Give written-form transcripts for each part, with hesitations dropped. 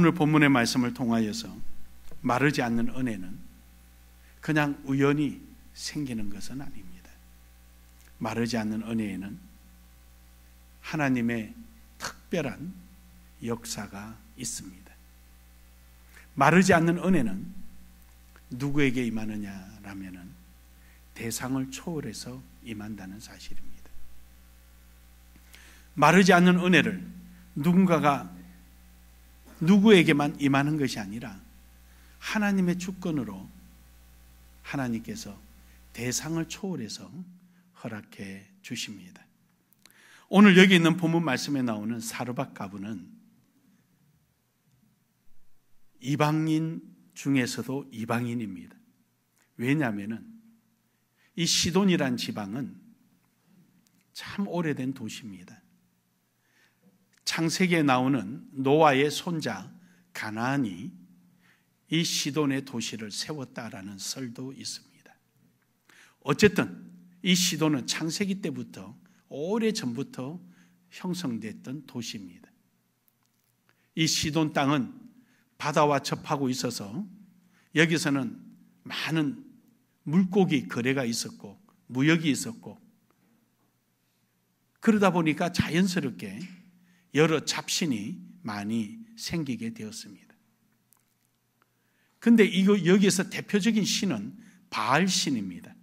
오늘 본문의 말씀을 통하여서 마르지 않는 은혜는 그냥 우연히 생기는 것은 아닙니다. 마르지 않는 은혜에는 하나님의 특별한 역사가 있습니다. 마르지 않는 은혜는 누구에게 임하느냐라면은 대상을 초월해서 임한다는 사실입니다. 마르지 않는 은혜를 누군가가 누구에게만 임하는 것이 아니라 하나님의 주권으로 하나님께서 대상을 초월해서 허락해 주십니다. 오늘 여기 있는 본문 말씀에 나오는 사르밧 가부는 이방인 중에서도 이방인입니다. 왜냐하면 이 시돈이란 지방은 참 오래된 도시입니다. 창세기에 나오는 노아의 손자 가나안이 이 시돈의 도시를 세웠다라는 설도 있습니다. 어쨌든 이 시돈은 창세기 때부터 오래전부터 형성됐던 도시입니다. 이 시돈 땅은 바다와 접하고 있어서 여기서는 많은 물고기 거래가 있었고 무역이 있었고, 그러다 보니까 자연스럽게 여러 잡신이 많이 생기게 되었습니다. 근데 여기에서 대표적인 신은 바알신입니다.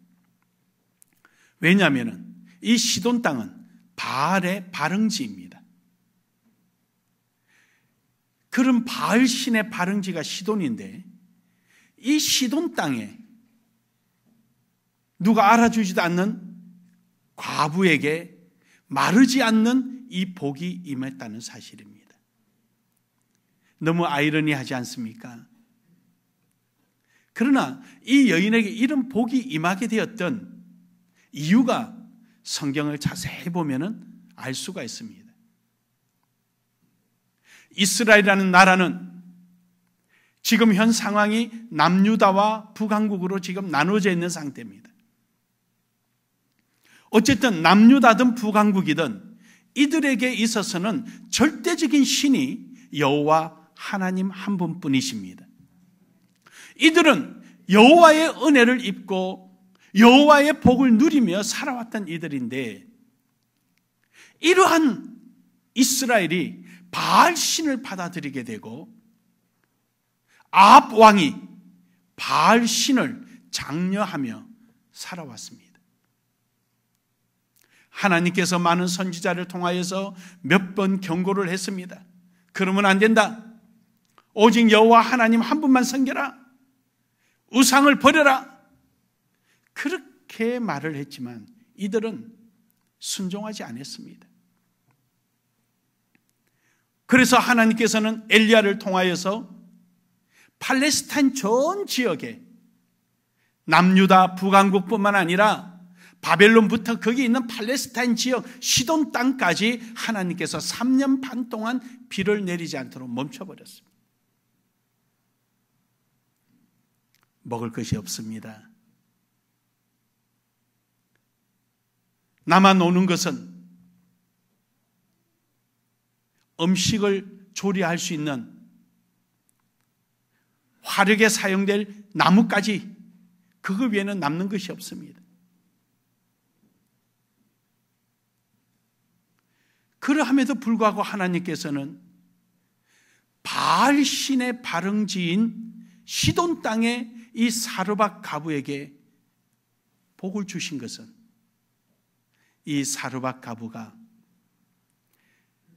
왜냐하면 이 시돈 땅은 바알의 발흥지입니다. 그런 바알신의 발흥지가 시돈인데, 이 시돈 땅에 누가 알아주지도 않는 과부에게 마르지 않는 이 복이 임했다는 사실입니다. 너무 아이러니하지 않습니까? 그러나 이 여인에게 이런 복이 임하게 되었던 이유가 성경을 자세히 보면 알 수가 있습니다. 이스라엘이라는 나라는 지금 현 상황이 남유다와 북왕국으로 지금 나눠져 있는 상태입니다. 어쨌든 남유다든 북왕국이든 이들에게 있어서는 절대적인 신이 여호와 하나님 한 분뿐이십니다. 이들은 여호와의 은혜를 입고 여호와의 복을 누리며 살아왔던 이들인데, 이러한 이스라엘이 바알신을 받아들이게 되고 아합 왕이 바알신을 장려하며 살아왔습니다. 하나님께서 많은 선지자를 통하여서 몇 번 경고를 했습니다. 그러면 안 된다. 오직 여호와 하나님 한 분만 섬겨라. 우상을 버려라. 그렇게 말을 했지만 이들은 순종하지 않았습니다. 그래서 하나님께서는 엘리야를 통하여서 팔레스타인 전 지역에 남유다 북왕국뿐만 아니라 바벨론부터 거기 있는 팔레스타인 지역 시돈 땅까지 하나님께서 3년 반 동안 비를 내리지 않도록 멈춰버렸습니다. 먹을 것이 없습니다. 남아 노는 것은 음식을 조리할 수 있는 화력에 사용될 나무까지, 그거 외에는 남는 것이 없습니다. 그러함에도 불구하고 하나님께서는 바알신의 발흥지인 시돈 땅의 이 사르밧 가부에게 복을 주신 것은, 이 사르밧 가부가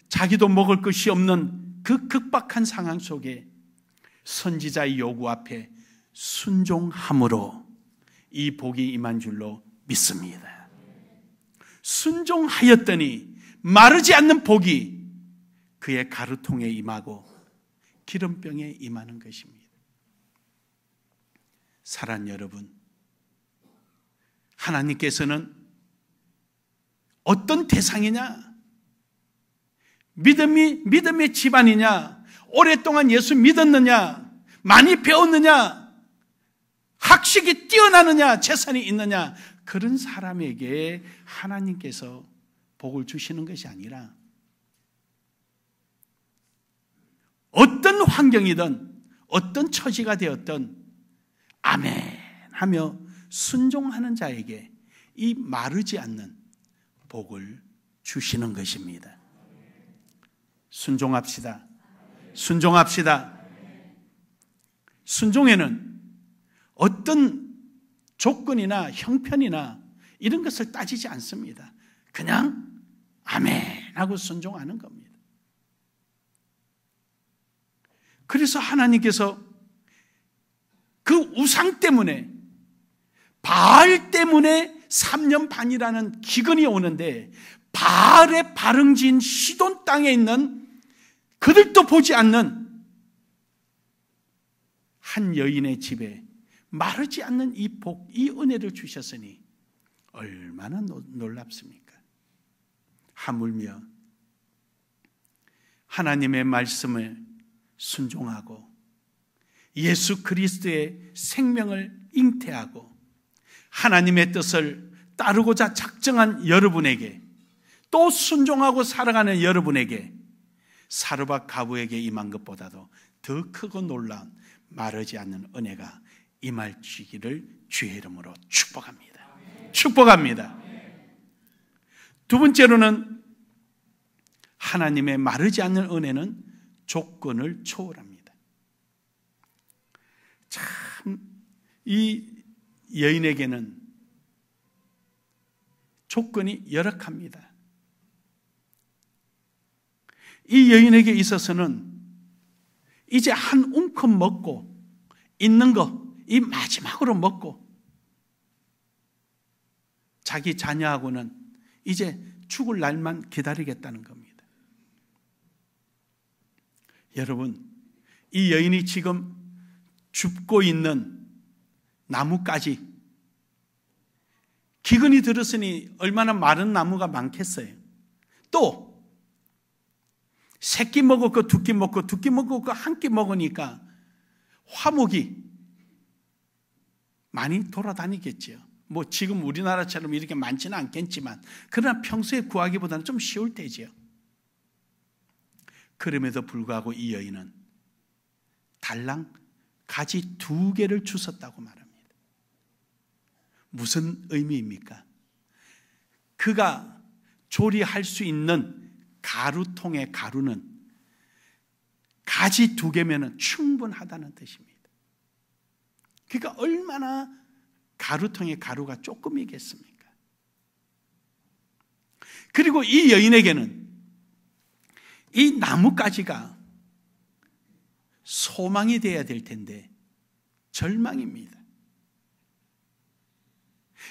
자기도 먹을 것이 없는 그 극박한 상황 속에 선지자의 요구 앞에 순종함으로 이 복이 임한 줄로 믿습니다. 순종하였더니 마르지 않는 복이 그의 가루통에 임하고 기름병에 임하는 것입니다. 사랑하는 여러분, 하나님께서는 어떤 대상이냐? 믿음의 집안이냐? 오랫동안 예수 믿었느냐? 많이 배웠느냐? 학식이 뛰어나느냐? 재산이 있느냐? 그런 사람에게 하나님께서 복을 주시는 것이 아니라 어떤 환경이든 어떤 처지가 되었든 아멘 하며 순종하는 자에게 이 마르지 않는 복을 주시는 것입니다. 순종합시다. 순종합시다. 순종에는 어떤 조건이나 형편이나 이런 것을 따지지 않습니다. 그냥 아멘 하고 순종하는 겁니다. 그래서 하나님께서 그 우상 때문에, 바알 때문에 3년 반이라는 기근이 오는데, 바알의 바릉지인 시돈 땅에 있는 그들도 보지 않는 한 여인의 집에 마르지 않는 이 복, 이 은혜를 주셨으니 얼마나 놀랍습니까? 하물며 하나님의 말씀을 순종하고 예수 그리스도의 생명을 잉태하고 하나님의 뜻을 따르고자 작정한 여러분에게, 또 순종하고 살아가는 여러분에게 사르밧 가부에게 임한 것보다도 더 크고 놀라운 마르지 않는 은혜가 임할지기를 주의 이름으로 축복합니다. 축복합니다. 두 번째로는 하나님의 마르지 않는 은혜는 조건을 초월합니다. 참, 이 여인에게는 조건이 열악합니다. 이 여인에게 있어서는 이제 한 움큼 먹고 있는 거, 이 마지막으로 먹고 자기 자녀하고는 이제 죽을 날만 기다리겠다는 겁니다. 여러분, 이 여인이 지금 줍고 있는 나무까지, 기근이 들었으니 얼마나 마른 나무가 많겠어요. 또 새끼 먹었고 두끼 먹고 두끼 먹었고 한 끼 먹으니까 화목이 많이 돌아다니겠죠. 뭐 지금 우리나라처럼 이렇게 많지는 않겠지만, 그러나 평소에 구하기보다는 좀 쉬울 때죠. 그럼에도 불구하고 이 여인은 달랑 가지 2개를 주웠다고 말합니다. 무슨 의미입니까? 그가 조리할 수 있는 가루통의 가루는 가지 2개면 충분하다는 뜻입니다. 그러니까 얼마나 가루통의 가루가 조금이겠습니까? 그리고 이 여인에게는 이 나뭇가지가 소망이 되어야 될 텐데 절망입니다.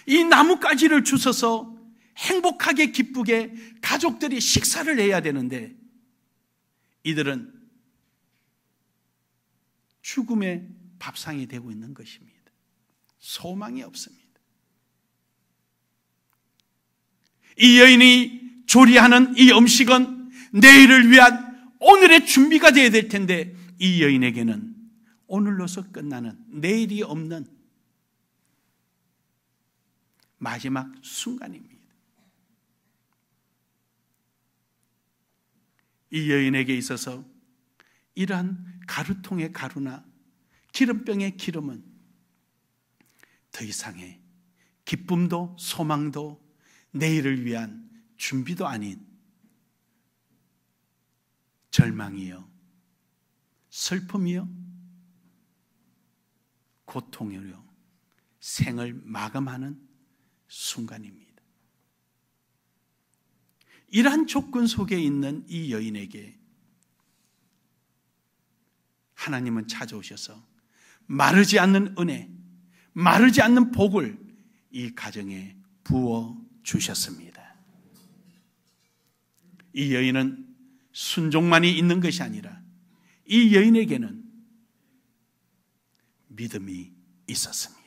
이 나뭇가지를 주워서 행복하게 기쁘게 가족들이 식사를 해야 되는데 이들은 죽음의 밥상이 되고 있는 것입니다. 소망이 없습니다. 이 여인이 조리하는 이 음식은 내일을 위한 오늘의 준비가 되어야 될 텐데 이 여인에게는 오늘로서 끝나는, 내일이 없는 마지막 순간입니다. 이 여인에게 있어서 이러한 가루통의 가루나 기름병의 기름은 더 이상의 기쁨도 소망도 내일을 위한 준비도 아닌 절망이요, 슬픔이요, 고통이요, 생을 마감하는 순간입니다. 이러한 조건 속에 있는 이 여인에게 하나님은 찾아오셔서 마르지 않는 은혜, 마르지 않는 복을 이 가정에 부어 주셨습니다. 이 여인은 순종만이 있는 것이 아니라 이 여인에게는 믿음이 있었습니다.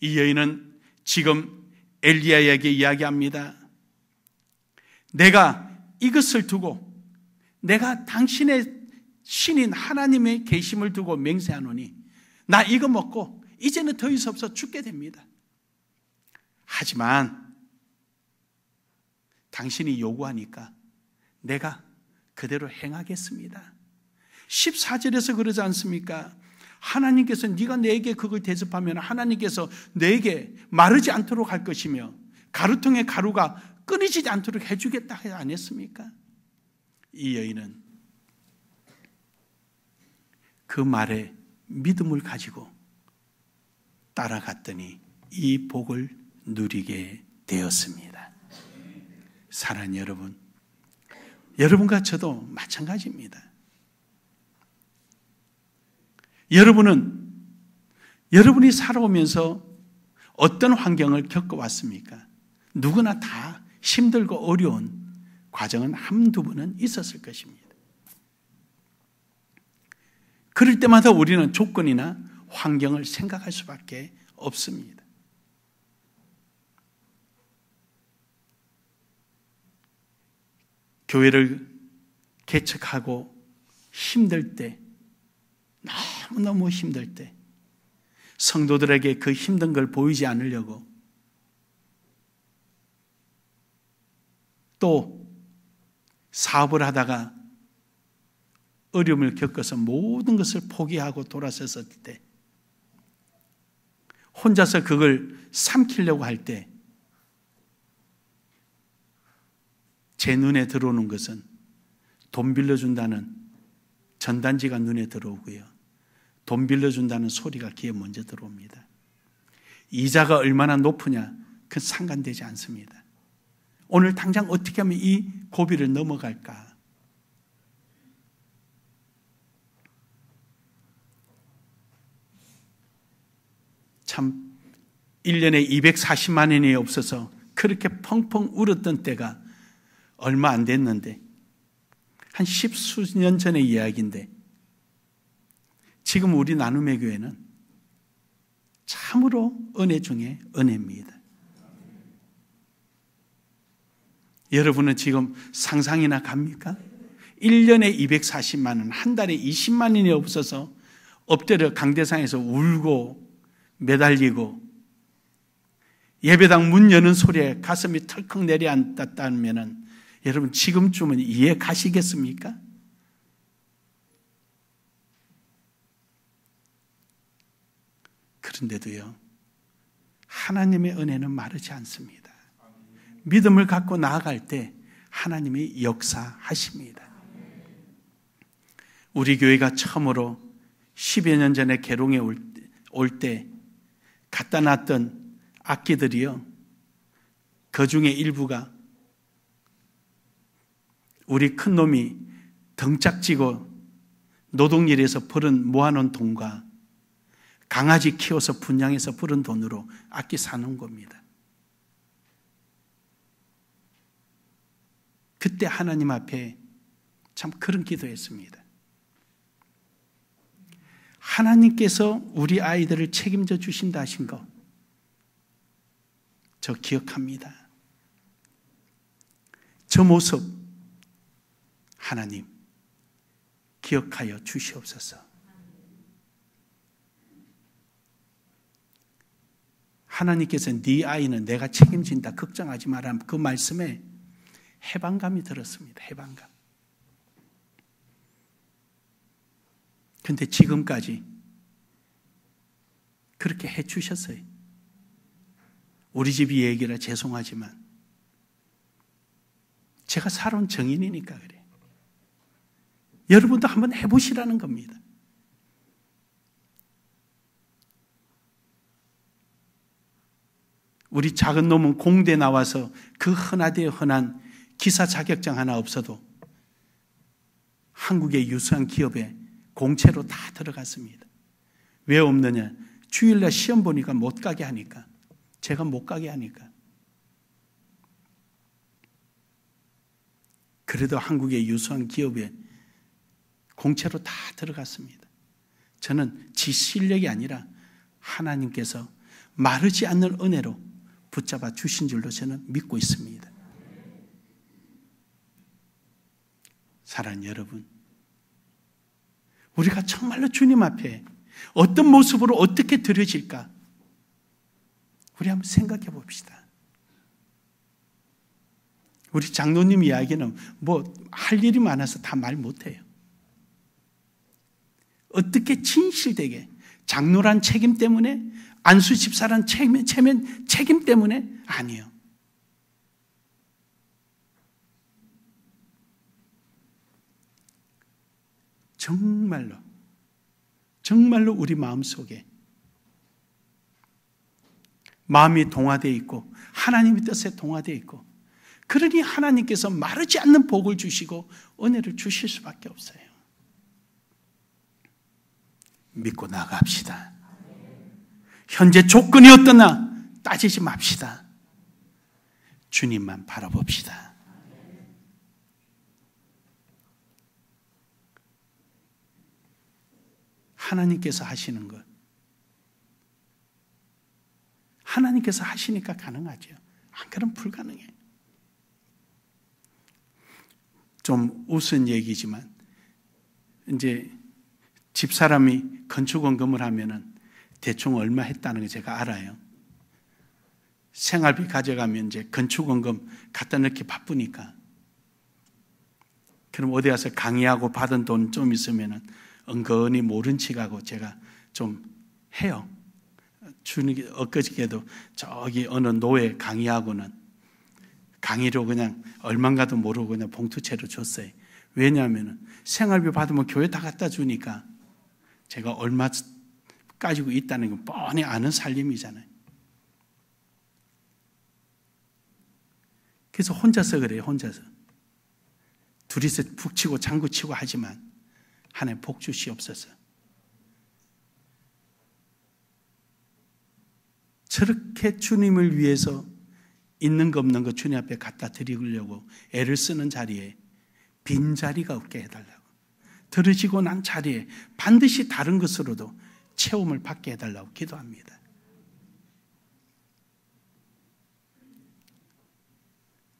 이 여인은 지금 엘리야에게 이야기합니다. 내가 이것을 두고, 내가 당신의 신인 하나님의 계심을 두고 맹세하노니 나 이거 먹고 이제는 더 이상 없어 죽게 됩니다. 하지만 당신이 요구하니까 내가 그대로 행하겠습니다. 14절에서 그러지 않습니까? 하나님께서 네가 내게 그걸 대접하면 하나님께서 내게 마르지 않도록 할 것이며 가루통의 가루가 끊이지 않도록 해주겠다 하지 않았습니까? 이 여인은 그 말에 믿음을 가지고 따라갔더니 이 복을 누리게 되었습니다. 사랑하는 여러분, 여러분과 저도 마찬가지입니다. 여러분이 살아오면서 어떤 환경을 겪어왔습니까? 누구나 다 힘들고 어려운 과정은 한두 번은 있었을 것입니다. 그럴 때마다 우리는 조건이나 환경을 생각할 수밖에 없습니다. 교회를 개척하고 힘들 때, 너무너무 힘들 때 성도들에게 그 힘든 걸 보이지 않으려고 또 사업을 하다가 어려움을 겪어서 모든 것을 포기하고 돌아섰을 때 혼자서 그걸 삼키려고 할 때 제 눈에 들어오는 것은 돈 빌려준다는 전단지가 눈에 들어오고요. 돈 빌려준다는 소리가 귀에 먼저 들어옵니다. 이자가 얼마나 높으냐 그건 상관되지 않습니다. 오늘 당장 어떻게 하면 이 고비를 넘어갈까? 참 1년에 240만 원이 없어서 그렇게 펑펑 울었던 때가 얼마 안 됐는데 한 10수년 전의 이야기인데 지금 우리 나눔의 교회는 참으로 은혜 중에 은혜입니다. 여러분은 지금 상상이나 갑니까? 1년에 240만 원, 한 달에 20만 원이 없어서 엎드려 강대상에서 울고 매달리고 예배당 문 여는 소리에 가슴이 털컥 내려앉았다면 여러분 지금쯤은 이해 가시겠습니까? 그런데도요, 하나님의 은혜는 마르지 않습니다. 믿음을 갖고 나아갈 때 하나님이 역사하십니다. 우리 교회가 처음으로 10여 년 전에 개롱에 올 때 갖다 놨던 악기들이요, 그 중에 일부가 우리 큰놈이 덩짝지고 노동일에서 벌은 모아놓은 돈과 강아지 키워서 분양해서 벌은 돈으로 악기 사는 겁니다. 그때 하나님 앞에 참 그런 기도했습니다. 하나님께서 우리 아이들을 책임져 주신다 하신 거 저 기억합니다. 저 모습 하나님 기억하여 주시옵소서. 하나님께서 네 아이는 내가 책임진다 걱정하지 마라 그 말씀에 해방감이 들었습니다. 해방감. 그런데 지금까지 그렇게 해주셨어요. 우리 집이 얘기라 죄송하지만 제가 살아온 정인이니까 그래요. 여러분도 한번 해보시라는 겁니다. 우리 작은 놈은 공대 나와서 그 흔하디에 흔한 기사 자격증 하나 없어도 한국의 유수한 기업에 공채로 다 들어갔습니다. 왜 없느냐? 주일날 시험 보니까 못 가게 하니까. 제가 못 가게 하니까. 그래도 한국의 유수한 기업에 공채로 다 들어갔습니다. 저는 지 실력이 아니라 하나님께서 마르지 않는 은혜로 붙잡아 주신 줄로 저는 믿고 있습니다. 사랑하는 여러분, 우리가 정말로 주님 앞에 어떤 모습으로 어떻게 드려질까? 우리 한번 생각해 봅시다. 우리 장로님 이야기는 뭐 할 일이 많아서 다 말 못해요. 어떻게 진실되게 장로란 책임 때문에, 안수 집사란 책임 때문에 아니에요. 정말로 우리 마음속에 마음이 동화되어 있고 하나님의 뜻에 동화되어 있고, 그러니 하나님께서 마르지 않는 복을 주시고 은혜를 주실 수밖에 없어요. 믿고 나갑시다. 현재 조건이 어떠나 따지지 맙시다. 주님만 바라봅시다. 하나님께서 하시는 것, 하나님께서 하시니까 가능하죠. 안 그러면 불가능해요. 좀 우스운 얘기지만, 이제 집사람이 건축원금을 하면은 대충 얼마 했다는 거 제가 알아요. 생활비 가져가면 이제 건축원금 갖다 넣기 바쁘니까. 그럼 어디 가서 강의하고 받은 돈 좀 있으면은 은근히 모른 척하고 제가 좀 해요. 엊그저께도 저기 어느 노예 강의하고는 강의로 그냥 얼마인가도 모르고 그냥 봉투채로 줬어요. 왜냐하면 생활비 받으면 교회 다 갖다 주니까 제가 얼마 가지고 있다는 건 뻔히 아는 살림이잖아요. 그래서 혼자서 그래요. 혼자서. 둘이서 푹 치고 장구 치고 하지만 하나님 복 주시옵소서. 저렇게 주님을 위해서 있는 거 없는 거 주님 앞에 갖다 드리려고 애를 쓰는 자리에 빈자리가 없게 해달라고, 들으시고 난 자리에 반드시 다른 것으로도 채움을 받게 해달라고 기도합니다.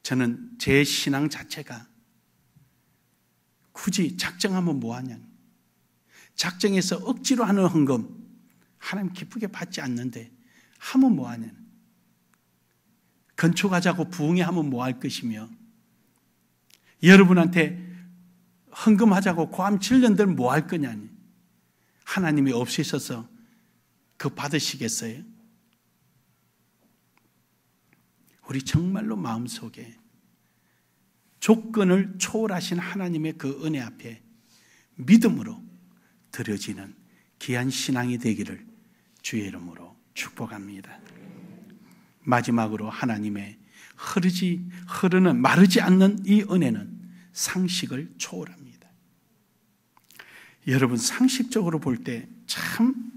저는 제 신앙 자체가 굳이 작정하면 뭐하냐, 작정해서 억지로 하는 헌금 하나님 기쁘게 받지 않는데 하면 뭐하냐, 건축하자고 부흥회 하면 뭐할 것이며, 여러분한테 헌금하자고 고함 질른들 뭐할 거냐니, 하나님이 없으셔서 그거 받으시겠어요? 우리 정말로 마음속에 조건을 초월하신 하나님의 그 은혜 앞에 믿음으로 드려지는 귀한 신앙이 되기를 주의 이름으로 축복합니다. 마지막으로 하나님의 흐르는 마르지 않는 이 은혜는 상식을 초월합니다. 여러분, 상식적으로 볼 때 참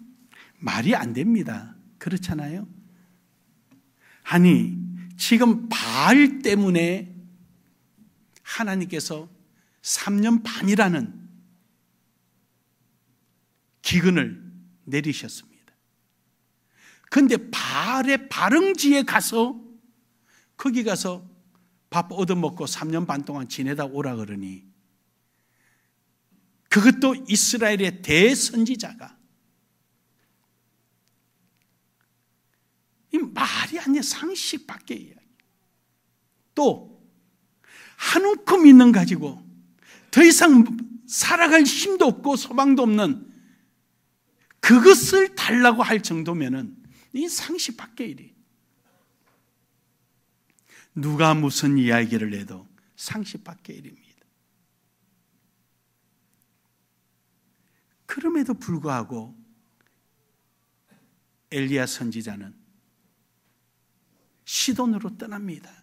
말이 안 됩니다. 그렇잖아요? 아니, 지금 바알 때문에 하나님께서 3년 반이라는 기근을 내리셨습니다. 그런데 바알의 발흥지에 가서, 거기 가서 밥 얻어먹고 3년 반 동안 지내다 오라 그러니, 그것도 이스라엘의 대선지자가, 이 말이 아니라 상식 밖의 이야기. 또 한 움큼 있는 가지고 더 이상 살아갈 힘도 없고 소망도 없는 그것을 달라고 할 정도면은 이 상식 밖의 일이. 누가 무슨 이야기를 해도 상식 밖의 일입니다. 그럼에도 불구하고 엘리야 선지자는 시돈으로 떠납니다.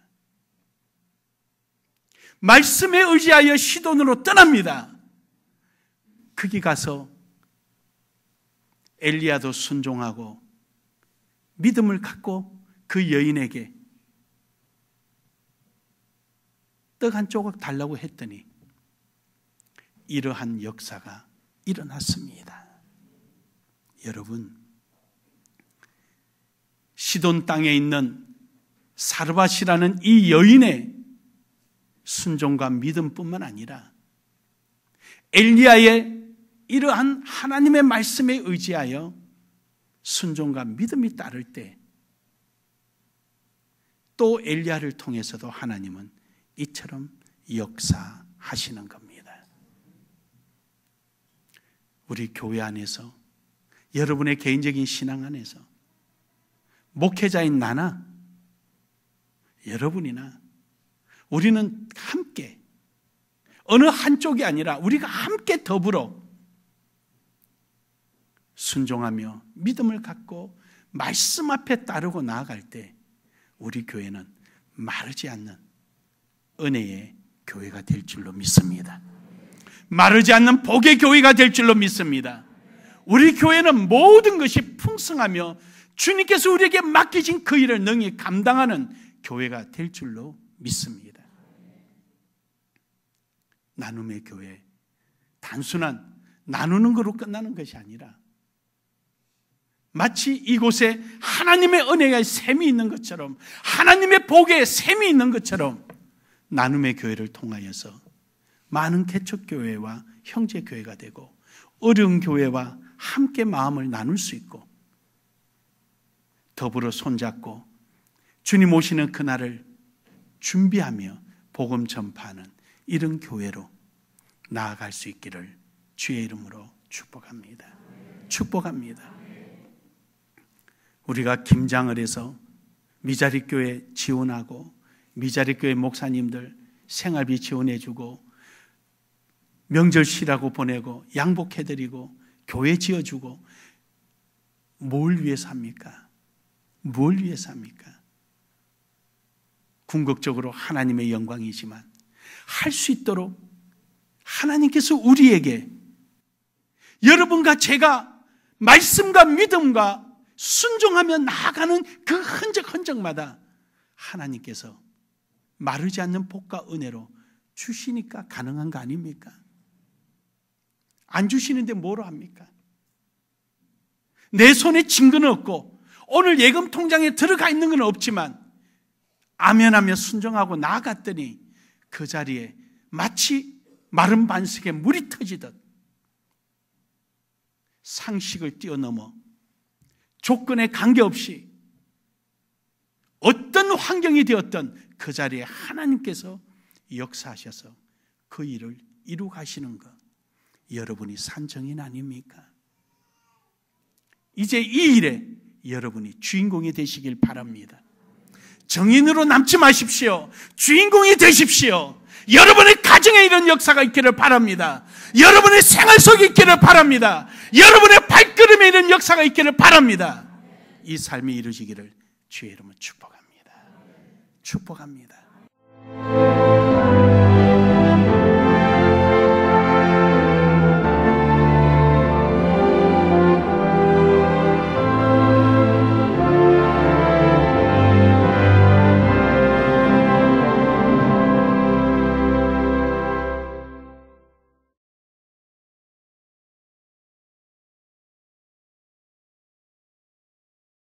말씀에 의지하여 시돈으로 떠납니다. 거기 가서 엘리야도 순종하고 믿음을 갖고 그 여인에게 떡 한 조각 달라고 했더니 이러한 역사가 일어났습니다. 여러분, 시돈 땅에 있는 사르밧이라는 이 여인의 순종과 믿음뿐만 아니라 엘리야의 이러한 하나님의 말씀에 의지하여 순종과 믿음이 따를 때 또 엘리야를 통해서도 하나님은 이처럼 역사하시는 겁니다. 우리 교회 안에서, 여러분의 개인적인 신앙 안에서 목회자인 나나 여러분이나 우리는 함께, 어느 한쪽이 아니라 우리가 함께 더불어 순종하며 믿음을 갖고 말씀 앞에 따르고 나아갈 때 우리 교회는 마르지 않는 은혜의 교회가 될 줄로 믿습니다. 마르지 않는 복의 교회가 될 줄로 믿습니다. 우리 교회는 모든 것이 풍성하며 주님께서 우리에게 맡기신 그 일을 능히 감당하는 교회가 될 줄로 믿습니다. 나눔의 교회, 단순한 나누는 것으로 끝나는 것이 아니라 마치 이곳에 하나님의 은혜의 샘이 있는 것처럼, 하나님의 복의 샘이 있는 것처럼 나눔의 교회를 통하여서 많은 개척교회와 형제교회가 되고 어려운 교회와 함께 마음을 나눌 수 있고 더불어 손잡고 주님 오시는 그날을 준비하며 복음 전파하는 이런 교회로 나아갈 수 있기를 주의 이름으로 축복합니다. 축복합니다. 우리가 김장을 해서 미자립교회 지원하고 미자립교회 목사님들 생활비 지원해주고 명절 쉬라고 보내고 양복해드리고 교회 지어주고 뭘 위해서 합니까? 뭘 위해서 합니까? 궁극적으로 하나님의 영광이지만 할 수 있도록 하나님께서 우리에게, 여러분과 제가 말씀과 믿음과 순종하며 나아가는 그 흔적마다 하나님께서 마르지 않는 복과 은혜로 주시니까 가능한 거 아닙니까? 안 주시는데 뭐로 합니까? 내 손에 증거는 없고 오늘 예금 통장에 들어가 있는 건 없지만 아멘하며 순종하고 나아갔더니 그 자리에 마치 마른 반석에 물이 터지듯 상식을 뛰어넘어 조건에 관계없이 어떤 환경이 되었던 그 자리에 하나님께서 역사하셔서 그 일을 이루어 가시는 것, 여러분이 산정인 아닙니까? 이제 이 일에 여러분이 주인공이 되시길 바랍니다. 정인으로 남지 마십시오. 주인공이 되십시오. 여러분의 가정에 이런 역사가 있기를 바랍니다. 여러분의 생활 속에 있기를 바랍니다. 여러분의 발걸음에 이런 역사가 있기를 바랍니다. 이 삶이 이루어지기를 주의 이름으로 축복합니다. 축복합니다.